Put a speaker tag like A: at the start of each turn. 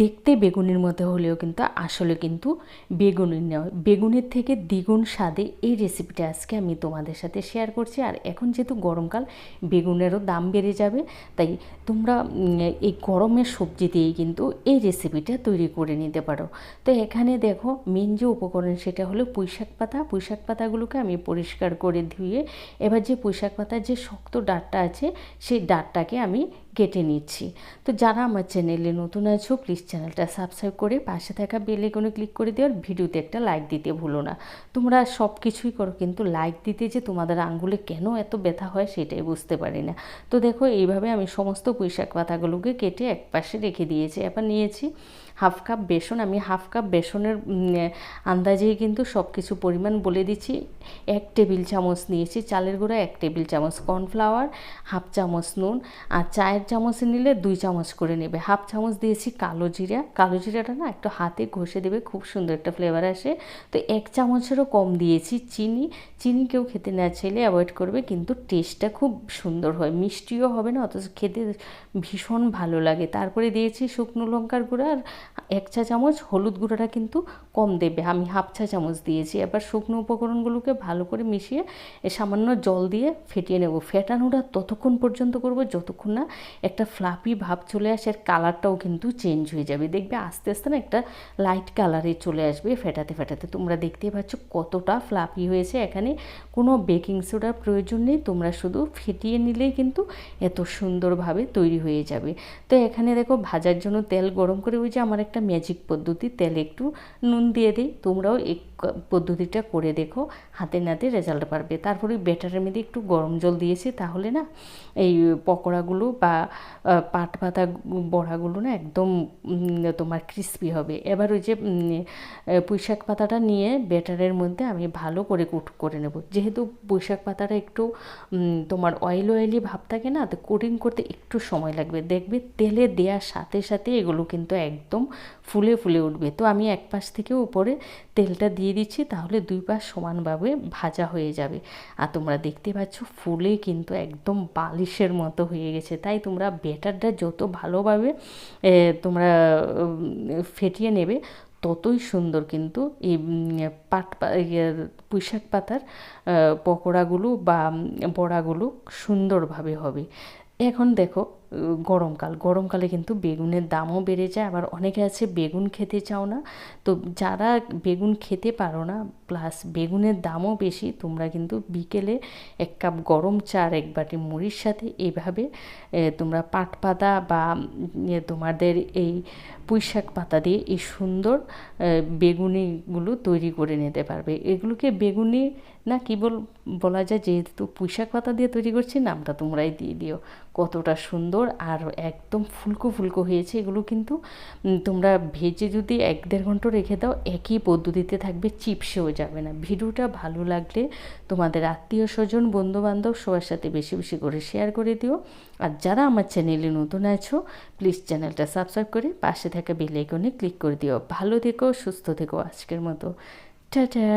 A: দেখতে বেগুনের মতো হলেও কিন্তু আসলে কিন্তু বেগুনের নয়, বেগুনের থেকে দ্বিগুণ স্বাদে এই রেসিপিটা আজকে আমি তোমাদের সাথে শেয়ার করছি। আর এখন যেহেতু গরমকাল, বেগুনেরও দাম বেড়ে যাবে, তাই তোমরা এই গরমের সবজি দিয়েই কিন্তু এই রেসিপিটা তৈরি করে নিতে পারো। তো এখানে দেখো মেন যে উপকরণ সেটা হলো পুঁইশাক পাতা। পুঁইশাক পাতাগুলোকে আমি পরিষ্কার করে ধুয়ে এবার যে পুঁইশাক পাতার যে শক্ত ডাঁটটা আছে সেই ডাঁটটাকে আমি কেটে নিচ্ছি। তো যারা আমার চ্যানেলে নতুন আছো প্লিজ চ্যানেলটা সাবস্ক্রাইব করে পাশে থাকা বেল আইকনে ক্লিক করে দিও, আর ভিডিওতে একটা লাইক দিতে ভুলো না। তোমরা সব কিছুই করো কিন্তু লাইক দিতে যে তোমাদের আঙ্গুলে কেন এত ব্যথা হয় সেটাই বুঝতে পারি না। তো দেখো এইভাবে আমি সমস্ত পুঁইশাক পাতাগুলোকে কেটে এক পাশে রেখে দিয়েছি। এবার নিয়েছি হাফ কাপ বেসন। আমি হাফ কাপ বেসনের আন্দাজেই কিন্তু সব কিছু পরিমাণ বলে দিচ্ছি। 1 টেবিল চামচ নিয়েছি চালের গুঁড়া, 1 টেবিল চামচ কর্নফ্লাওয়ার, হাফ চামচ নুন, আর চায়ের চামচে নিলে 2 চামচ করে নেবে। হাফ চামচ দিয়েছি কালো জিরা। কালো জিরাটা না একটু হাতে ঘষে দেবে, খুব সুন্দর একটা ফ্লেভার আসে। তো 1 চামচেরও কম দিয়েছি চিনি। চিনি কেউ খেতে না চাইলে অ্যাভয়েড করবে, কিন্তু টেস্টটা খুব সুন্দর হয়, মিষ্টিও হবে না অথচ খেতে ভীষণ ভালো লাগে। তারপরে দিয়েছি শুকনো লঙ্কার গুঁড়া আর 1 চা চামচ হলুদ গুঁড়োটা কিন্তু কম দেবে, আমি হাফ চা চামচ দিয়েছি। এবার শুকনো উপকরণগুলোকে ভালো করে মিশিয়ে সামান্য জল দিয়ে ফেটিয়ে নেব। ফেটানোটা ততক্ষণ পর্যন্ত করব যতক্ষণ না একটা ফ্লাফি ভাব চলে আসে, আর কালারটাও কিন্তু চেঞ্জ হয়ে যাবে। দেখবে আস্তে আস্তে না একটা লাইট কালারে চলে আসবে ফেটাতে ফেটাতে। তোমরা দেখতেই পাচ্ছ কতটা ফ্লাফি হয়েছে। এখানে কোনো বেকিং সোডার প্রয়োজন নেই, তোমরা শুধু ফেটিয়ে নিলেই কিন্তু এত সুন্দরভাবে তৈরি হয়ে যাবে। তো এখানে দেখো ভাজার জন্য তেল গরম করে, ওই যে আমার একটা ম্যাজিক পদ্ধতি, তেলে একটু নুন দিয়ে দিই, তোমরাও এই পদ্ধতিটা করে দেখো, হাতে নাতে রেজাল্ট পারবে। তারপরে ব্যাটারের মধ্যে একটু গরম জল দিয়েছি, তাহলে না এই পকোড়াগুলো বা পাট পাতা বড়াগুলো না একদম তোমার ক্রিস্পি হবে। এবার ওই যে পুঁইশাক পাতাটা নিয়ে ব্যাটারের মধ্যে আমি ভালো করে কোট করে নেব। যেহেতু পুঁইশাক পাতাটা একটু তোমার অয়েলি ভাব থাকে না, তো কোটিং করতে একটু সময় লাগবে। দেখবে তেলে দেওয়ার সাথে সাথে এগুলো কিন্তু একদম ফুলে ফুলে উঠবে। তো আমি এক পাশ থেকে উপরে তেলটা দিয়ে দিচ্ছি, তাহলে 2 পাশ সমানভাবে ভাজা হয়ে যাবে। আর তোমরা দেখতে পাচ্ছ ফুলে কিন্তু একদম বালিশের মতো হয়ে গেছে। তাই তোমরা ব্যাটারটা যত ভালোভাবে তোমরা ফেটিয়ে নেবে ততই সুন্দর কিন্তু এই পুঁইশাক পাতার পকোড়াগুলো বা বড়াগুলো সুন্দরভাবে হবে। এখন দেখো গরমকালে কিন্তু বেগুনের দামও বেড়ে যায়, আবার অনেকে আছে বেগুন খেতে চাও না। তো যারা বেগুন খেতে পারো না প্লাস বেগুনের দামও বেশি, তোমরা কিন্তু বিকেলে 1 কাপ গরম চা আর 1 বাটি মুড়ির সাথে এইভাবে তোমরা পাট পাতা বা তোমাদের এই পুঁইশাক পাতা দিয়ে এই সুন্দর বেগুনিগুলো তৈরি করে নিতে পারবে। এগুলোকে বেগুনি না কি বলা যায়, যেহেতু পুঁইশাক পাতা দিয়ে তৈরি করছি নামটা তোমরাই দিয়ে দিও। কতটা সুন্দর আর একদম ফুলকো ফুলকো হয়েছে। এগুলো কিন্তু তোমরা ভেজে যদি 1-1.5 ঘন্টা রেখে দাও একই পদ্ধতিতে থাকবে, চিপসেও যাবে না। ভিডিওটা ভালো লাগলে তোমাদের আত্মীয় স্বজন বন্ধুবান্ধব সবার সাথে বেশি বেশি করে শেয়ার করে দিও। আর যারা আমার চ্যানেলে নতুন আছো প্লিজ চ্যানেলটা সাবস্ক্রাইব করে পাশে থাকা বেল আইকনে ক্লিক করে দিও। ভালো থেকো, সুস্থ থেকো। আজকের মতো টাটা।